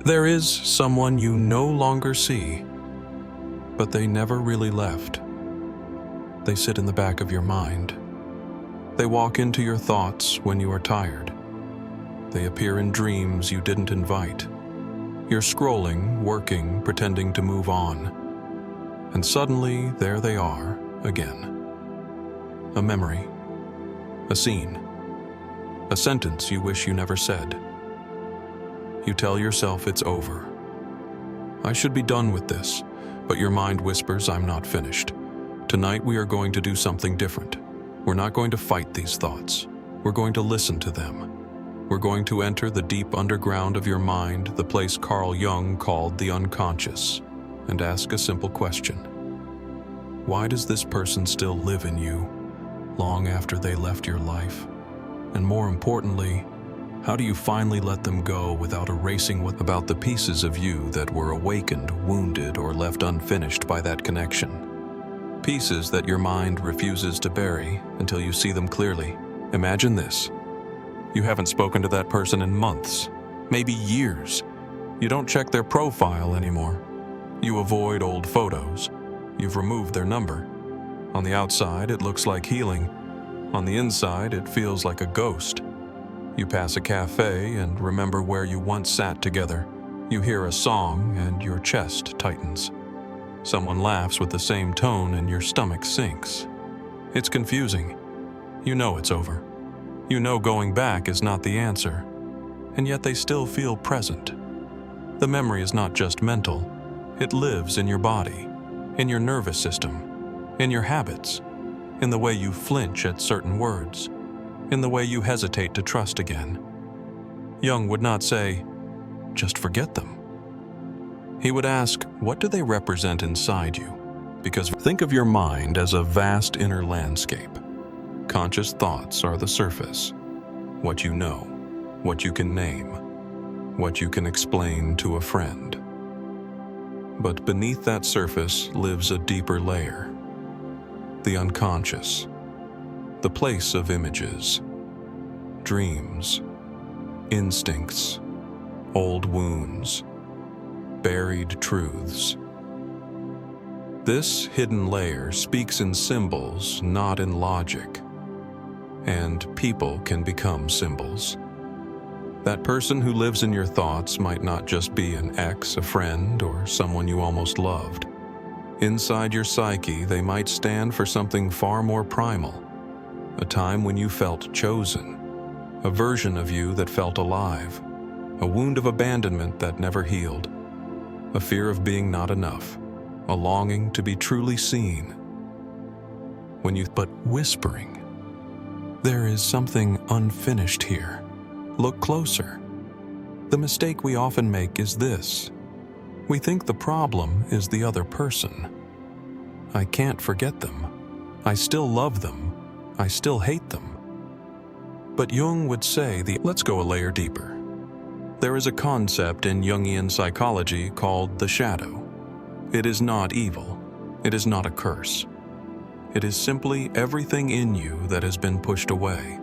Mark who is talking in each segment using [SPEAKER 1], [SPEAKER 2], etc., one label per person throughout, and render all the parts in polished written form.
[SPEAKER 1] There is someone you no longer see, but they never really left. They sit in the back of your mind. They walk into your thoughts when you are tired. They appear in dreams you didn't invite. You're scrolling, working, pretending to move on. And suddenly, there they are, again. A memory, a scene, a sentence you wish you never said. You tell yourself it's over. I should be done with this, but your mind whispers I'm not finished. Tonight we are going to do something different. We're not going to fight these thoughts. We're going to listen to them. We're going to enter the deep underground of your mind, the place Carl Jung called the unconscious, and ask a simple question. Why does this person still live in you long after they left your life? And more importantly, how do you finally let them go without erasing about the pieces of you that were awakened, wounded, or left unfinished by that connection? Pieces that your mind refuses to bury until you see them clearly. Imagine this. You haven't spoken to that person in months, maybe years. You don't check their profile anymore. You avoid old photos. You've removed their number. On the outside, it looks like healing. On the inside, it feels like a ghost. You pass a cafe and remember where you once sat together. You hear a song and your chest tightens. Someone laughs with the same tone and your stomach sinks. It's confusing. You know it's over. You know going back is not the answer. And yet they still feel present. The memory is not just mental. It lives in your body, in your nervous system, in your habits, in the way you flinch at certain words, in the way you hesitate to trust again. Jung would not say, just forget them. He would ask, what do they represent inside you? Because think of your mind as a vast inner landscape. Conscious thoughts are the surface. What you know, what you can name, what you can explain to a friend. But beneath that surface lives a deeper layer. The unconscious. The place of images, dreams, instincts, old wounds, buried truths. This hidden layer speaks in symbols, not in logic. And people can become symbols. That person who lives in your thoughts might not just be an ex, a friend, or someone you almost loved. Inside your psyche, they might stand for something far more primal. A time when you felt chosen, a version of you that felt alive, a wound of abandonment that never healed, a fear of being not enough, a longing to be truly seen. But whispering, there is something unfinished here. Look closer. The mistake we often make is this. We think the problem is the other person. I can't forget them. I still love them. I still hate them. But Jung would say, let's go a layer deeper. There is a concept in Jungian psychology called the shadow. It is not evil. It is not a curse. It is simply everything in you that has been pushed away.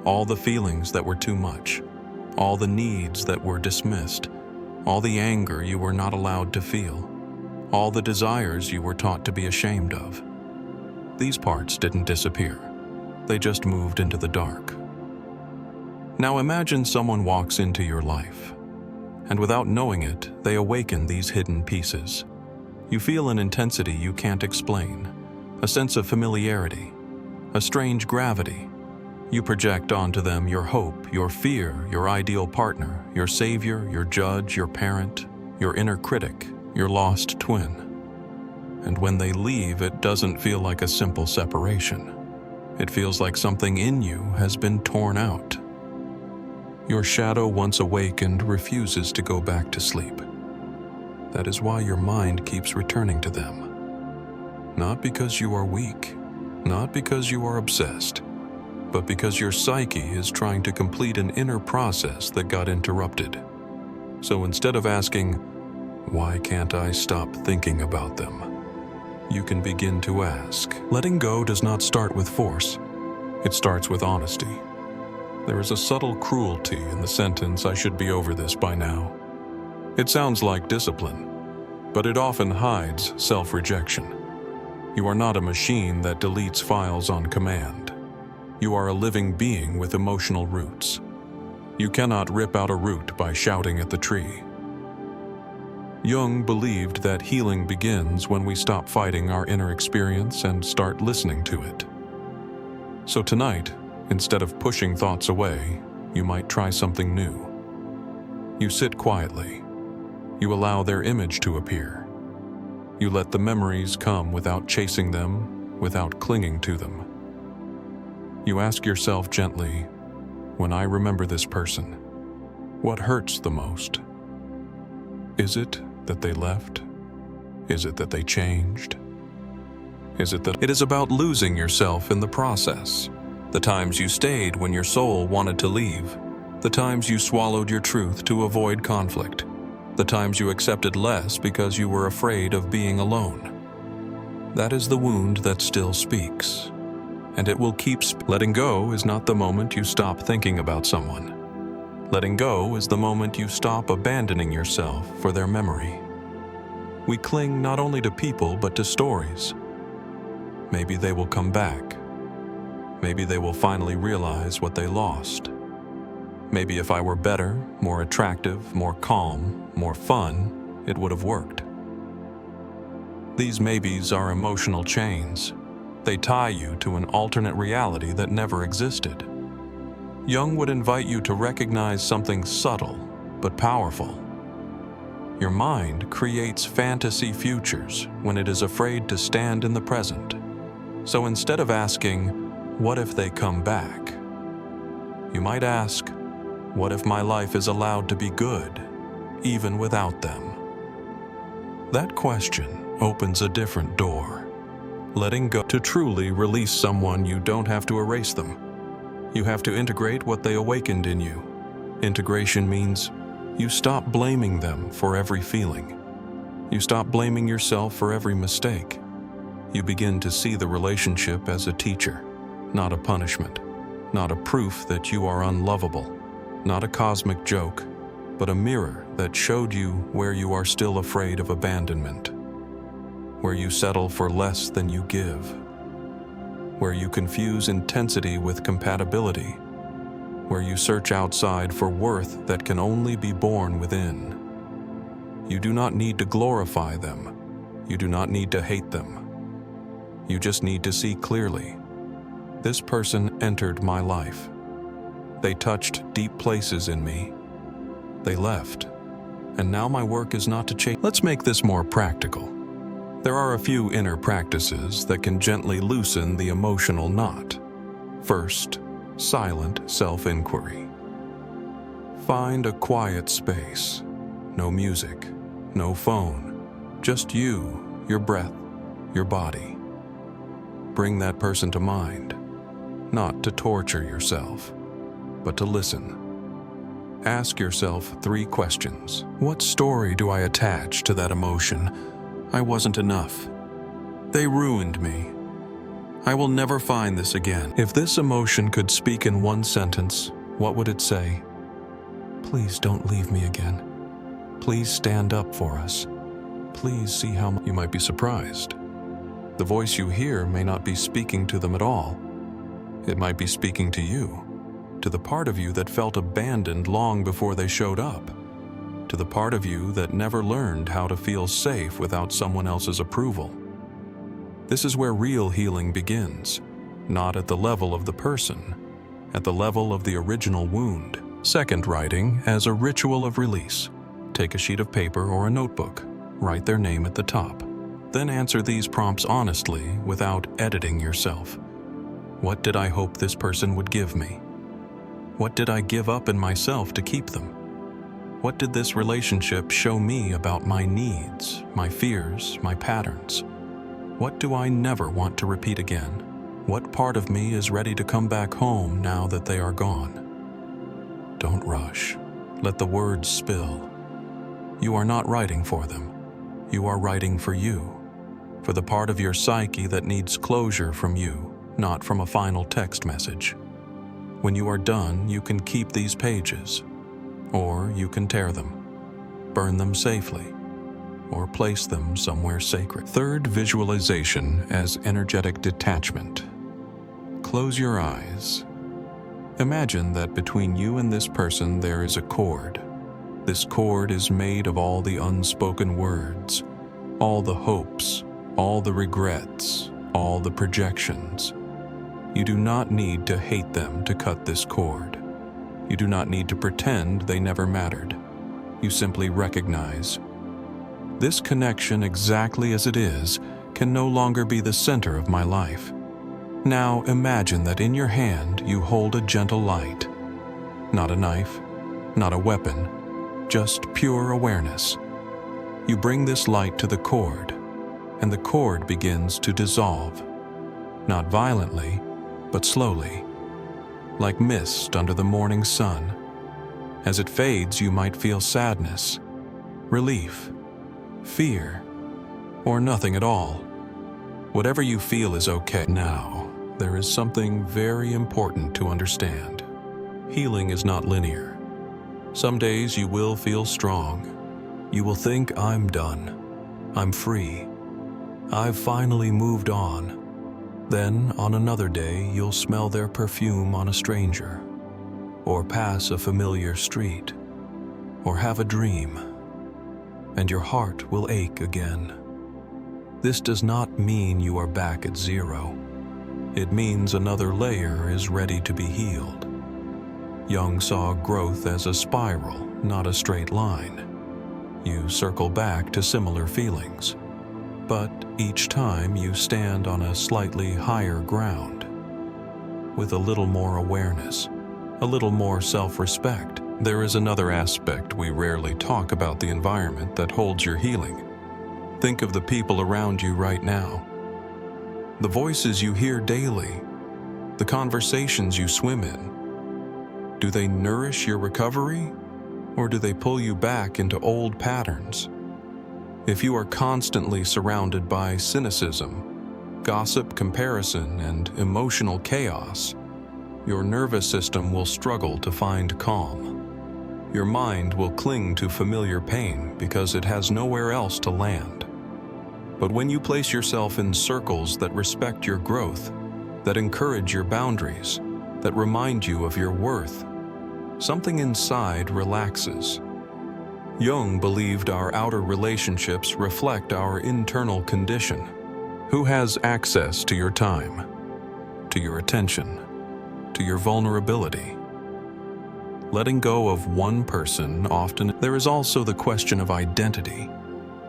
[SPEAKER 1] All the feelings that were too much. All the needs that were dismissed. All the anger you were not allowed to feel. All the desires you were taught to be ashamed of. These parts didn't disappear. They just moved into the dark. Now imagine someone walks into your life, and without knowing it, they awaken these hidden pieces. You feel an intensity you can't explain, a sense of familiarity, a strange gravity. You project onto them your hope, your fear, your ideal partner, your savior, your judge, your parent, your inner critic, your lost twin. And when they leave, it doesn't feel like a simple separation. It feels like something in you has been torn out. Your shadow, once awakened, refuses to go back to sleep. That is why your mind keeps returning to them. Not because you are weak, not because you are obsessed, but because your psyche is trying to complete an inner process that got interrupted. So instead of asking, why can't I stop thinking about them? You can begin to ask. Letting go does not start with force. It starts with honesty. There is a subtle cruelty in the sentence, I should be over this by now. It sounds like discipline, but it often hides self-rejection. You are not a machine that deletes files on command. You are a living being with emotional roots. You cannot rip out a root by shouting at the tree. Jung believed that healing begins when we stop fighting our inner experience and start listening to it. So tonight, instead of pushing thoughts away, you might try something new. You sit quietly. You allow their image to appear. You let the memories come without chasing them, without clinging to them. You ask yourself gently, when I remember this person, what hurts the most? Is it that they left? Is it that they changed? Is it that it is about losing yourself in the process? The times you stayed when your soul wanted to leave. The times you swallowed your truth to avoid conflict. The times you accepted less because you were afraid of being alone. That is the wound that still speaks. And it will keep letting go is not the moment you stop thinking about someone. Letting go is the moment you stop abandoning yourself for their memory. We cling not only to people but to stories. Maybe they will come back. Maybe they will finally realize what they lost. Maybe if I were better, more attractive, more calm, more fun, it would have worked. These maybes are emotional chains. They tie you to an alternate reality that never existed. Jung would invite you to recognize something subtle but powerful. Your mind creates fantasy futures when it is afraid to stand in the present. So instead of asking, what if they come back? You might ask, what if my life is allowed to be good, even without them? That question opens a different door. Letting go. To truly release someone, you don't have to erase them. You have to integrate what they awakened in you. Integration means you stop blaming them for every feeling. You stop blaming yourself for every mistake. You begin to see the relationship as a teacher, not a punishment, not a proof that you are unlovable, not a cosmic joke, but a mirror that showed you where you are still afraid of abandonment, where you settle for less than you give, where you confuse intensity with compatibility, where you search outside for worth that can only be born within. You do not need to glorify them. You do not need to hate them. You just need to see clearly. This person entered my life. They touched deep places in me. They left. And now my work is not to change. Let's make this more practical. There are a few inner practices that can gently loosen the emotional knot. First, silent self-inquiry. Find a quiet space. No music, no phone, just you, your breath, your body. Bring that person to mind, not to torture yourself, but to listen. Ask yourself 3 questions. What story do I attach to that emotion? I wasn't enough. They ruined me. I will never find this again. If this emotion could speak in one sentence, what would it say? Please don't leave me again. Please stand up for us. Please see how you might be surprised. The voice you hear may not be speaking to them at all. It might be speaking to you, to the part of you that felt abandoned long before they showed up, to the part of you that never learned how to feel safe without someone else's approval. This is where real healing begins, not at the level of the person, at the level of the original wound. Second, writing as a ritual of release. Take a sheet of paper or a notebook, write their name at the top. Then answer these prompts honestly without editing yourself. What did I hope this person would give me? What did I give up in myself to keep them? What did this relationship show me about my needs, my fears, my patterns? What do I never want to repeat again? What part of me is ready to come back home now that they are gone? Don't rush. Let the words spill. You are not writing for them. You are writing for you, for the part of your psyche that needs closure from you, not from a final text message. When you are done, you can keep these pages, or you can tear them. burn them safely, or place them somewhere sacred. Third, visualization as energetic detachment. Close your eyes. Imagine that between you and this person there is a cord. This cord is made of all the unspoken words, all the hopes, all the regrets, all the projections. You do not need to hate them to cut this cord. You do not need to pretend they never mattered. You simply recognize this connection, exactly as it is, can no longer be the center of my life. Now imagine that in your hand you hold a gentle light. Not a knife, not a weapon, just pure awareness. You bring this light to the cord, and the cord begins to dissolve. Not violently, but slowly, like mist under the morning sun. As it fades, you might feel sadness, relief, fear, or nothing at all. Whatever you feel is okay. Now, there is something very important to understand. Healing is not linear. Some days you will feel strong. You will think, I'm done. I'm free. I've finally moved on. Then, on another day, you'll smell their perfume on a stranger, or pass a familiar street, or have a dream, and your heart will ache again. This does not mean you are back at zero. It means another layer is ready to be healed. Jung saw growth as a spiral, not a straight line. You circle back to similar feelings, but each time you stand on a slightly higher ground, with a little more awareness, a little more self-respect. There is another aspect we rarely talk about: the environment that holds your healing. Think of the people around you right now. The voices you hear daily, the conversations you swim in. Do they nourish your recovery, or do they pull you back into old patterns? If you are constantly surrounded by cynicism, gossip, comparison, and emotional chaos, your nervous system will struggle to find calm. Your mind will cling to familiar pain because it has nowhere else to land. But when you place yourself in circles that respect your growth, that encourage your boundaries, that remind you of your worth, something inside relaxes. Jung believed our outer relationships reflect our internal condition. Who has access to your time, to your attention, to your vulnerability? Letting go of one person often. There is also the question of identity.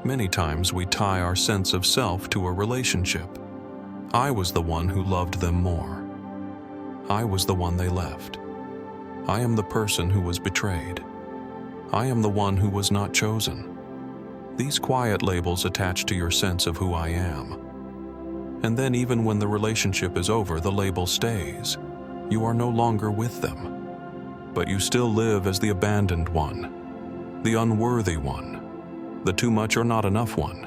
[SPEAKER 1] Many times we tie our sense of self to a relationship. I was the one who loved them more. I was the one they left. I am the person who was betrayed. I am the one who was not chosen. These quiet labels attach to your sense of who I am. And then even when the relationship is over, the label stays. You are no longer with them. But you still live as the abandoned one, the unworthy one, the too much or not enough one.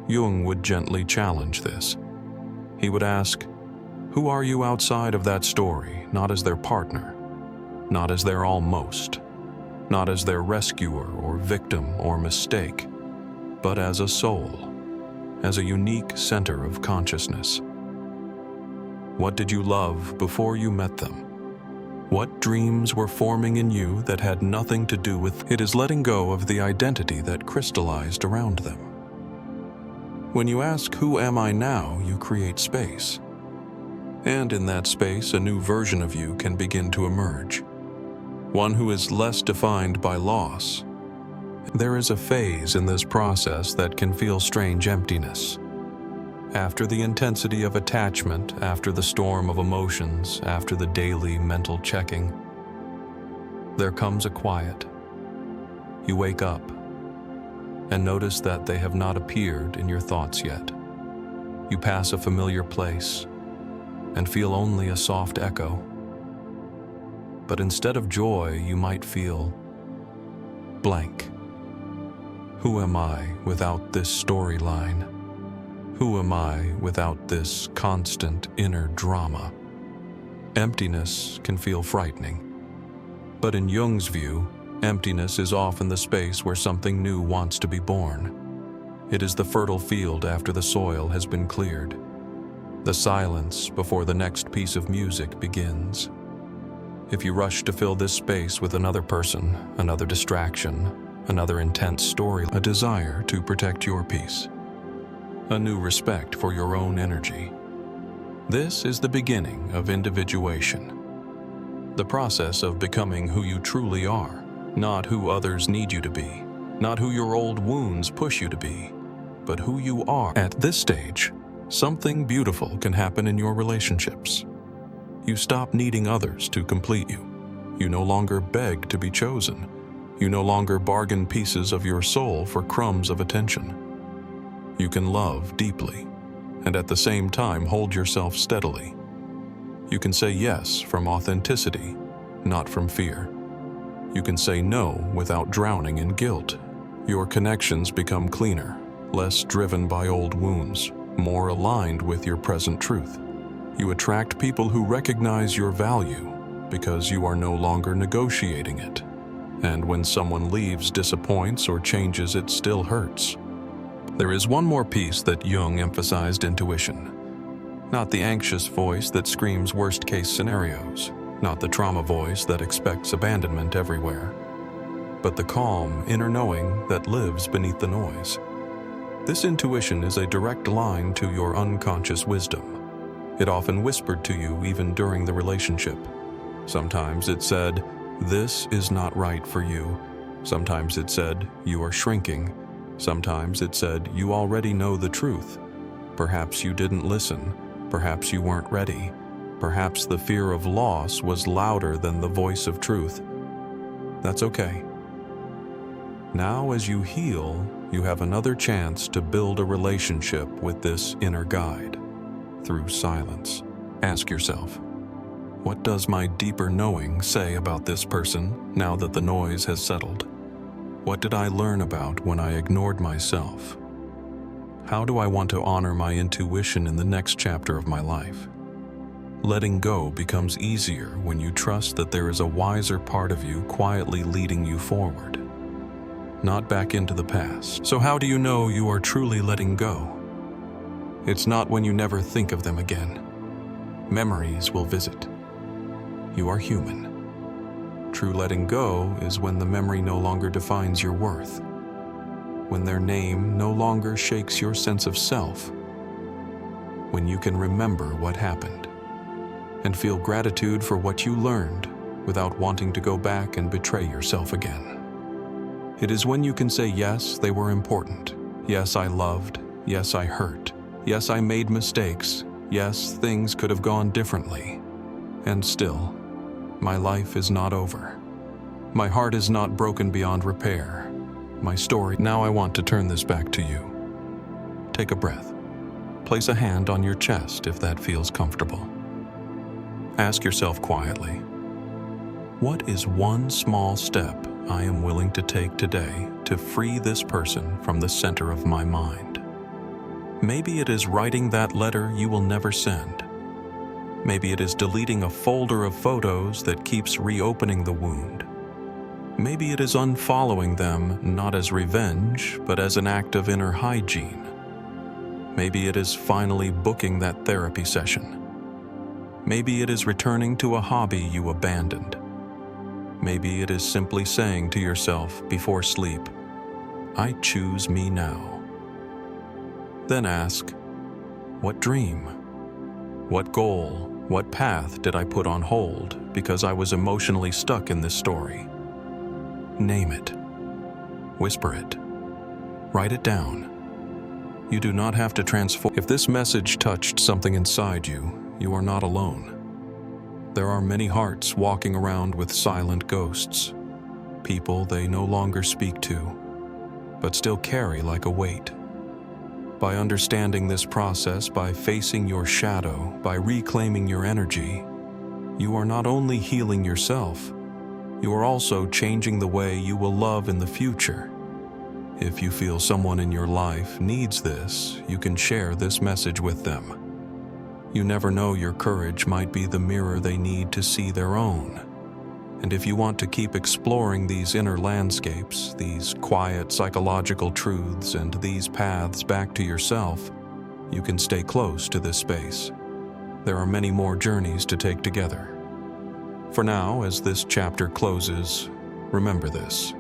[SPEAKER 1] Jung would gently challenge this. He would ask, who are you outside of that story, not as their partner, not as their almost, not as their rescuer or victim or mistake, but as a soul, as a unique center of consciousness? What did you love before you met them? What dreams were forming in you that had nothing to do with? It is letting go of the identity that crystallized around them. When you ask, who am I now, you create space. And in that space, a new version of you can begin to emerge. One who is less defined by loss. There is a phase in this process that can feel strange emptiness. After the intensity of attachment, after the storm of emotions, after the daily mental checking, there comes a quiet. You wake up and notice that they have not appeared in your thoughts yet. You pass a familiar place and feel only a soft echo. But instead of joy, you might feel blank. Who am I without this storyline? Who am I without this constant inner drama? Emptiness can feel frightening. But in Jung's view, Emptiness is often the space where something new wants to be born. It is the fertile field after the soil has been cleared, the silence before the next piece of music begins. If you rush to fill this space with another person, another distraction, another intense story, a desire to protect your peace, a new respect for your own energy, this is the beginning of individuation. The process of becoming who you truly are, not who others need you to be, not who your old wounds push you to be, but who you are. At this stage, something beautiful can happen in your relationships. You stop needing others to complete you. You no longer beg to be chosen. You no longer bargain pieces of your soul for crumbs of attention. You can love deeply, and at the same time hold yourself steadily. You can say yes from authenticity, not from fear. You can say no without drowning in guilt. Your connections become cleaner, less driven by old wounds, more aligned with your present truth. You attract people who recognize your value because you are no longer negotiating it. And when someone leaves, disappoints, or changes, it still hurts. There is one more piece that Jung emphasized: intuition. Not the anxious voice that screams worst-case scenarios, not the trauma voice that expects abandonment everywhere, but the calm, inner knowing that lives beneath the noise. This intuition is a direct line to your unconscious wisdom. It often whispered to you even during the relationship. Sometimes it said, "This is not right for you." Sometimes it said, "You are shrinking." Sometimes it said, "You already know the truth." Perhaps you didn't listen. Perhaps you weren't ready. Perhaps the fear of loss was louder than the voice of truth. That's okay. Now, as you heal, you have another chance to build a relationship with this inner guide. Through silence, ask yourself, what does my deeper knowing say about this person now that the noise has settled? What did I learn about when I ignored myself? How do I want to honor my intuition in the next chapter of my life? Letting go becomes easier when you trust that there is a wiser part of you quietly leading you forward, not back into the past. So how do you know you are truly letting go? It's not when you never think of them again. Memories will visit. You are human. True letting go is when the memory no longer defines your worth, when their name no longer shakes your sense of self, when you can remember what happened and feel gratitude for what you learned without wanting to go back and betray yourself again. It is when you can say, yes, they were important. Yes, I loved. Yes, I hurt. Yes, I made mistakes. Yes, things could have gone differently. And still, my life is not over. My heart is not broken beyond repair. My story. Now I want to turn this back to you. Take a breath. Place a hand on your chest if that feels comfortable. Ask yourself quietly, what is one small step I am willing to take today to free this person from the center of my mind? Maybe it is writing that letter you will never send. Maybe it is deleting a folder of photos that keeps reopening the wound. Maybe it is unfollowing them not as revenge, but as an act of inner hygiene. Maybe it is finally booking that therapy session. Maybe it is returning to a hobby you abandoned. Maybe it is simply saying to yourself before sleep, I choose me now. Then ask, what dream, what goal, what path did I put on hold because I was emotionally stuck in this story? Name it. Whisper it. Write it down. You do not have to transform. If this message touched something inside you, you are not alone. There are many hearts walking around with silent ghosts, people they no longer speak to, but still carry like a weight. By understanding this process, by facing your shadow, by reclaiming your energy, you are not only healing yourself, you are also changing the way you will love in the future. If you feel someone in your life needs this, you can share this message with them. You never know, your courage might be the mirror they need to see their own. And if you want to keep exploring these inner landscapes, these quiet psychological truths, and these paths back to yourself, you can stay close to this space. There are many more journeys to take together. For now, as this chapter closes, remember this.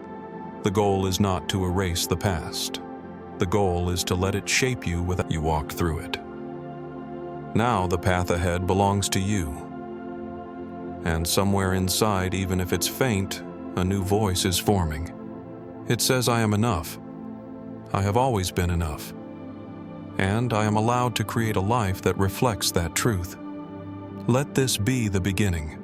[SPEAKER 1] The goal is not to erase the past. The goal is to let it shape you without you walk through it. Now the path ahead belongs to you. And somewhere inside, even if it's faint, a new voice is forming. It says, I am enough. I have always been enough. And I am allowed to create a life that reflects that truth. Let this be the beginning.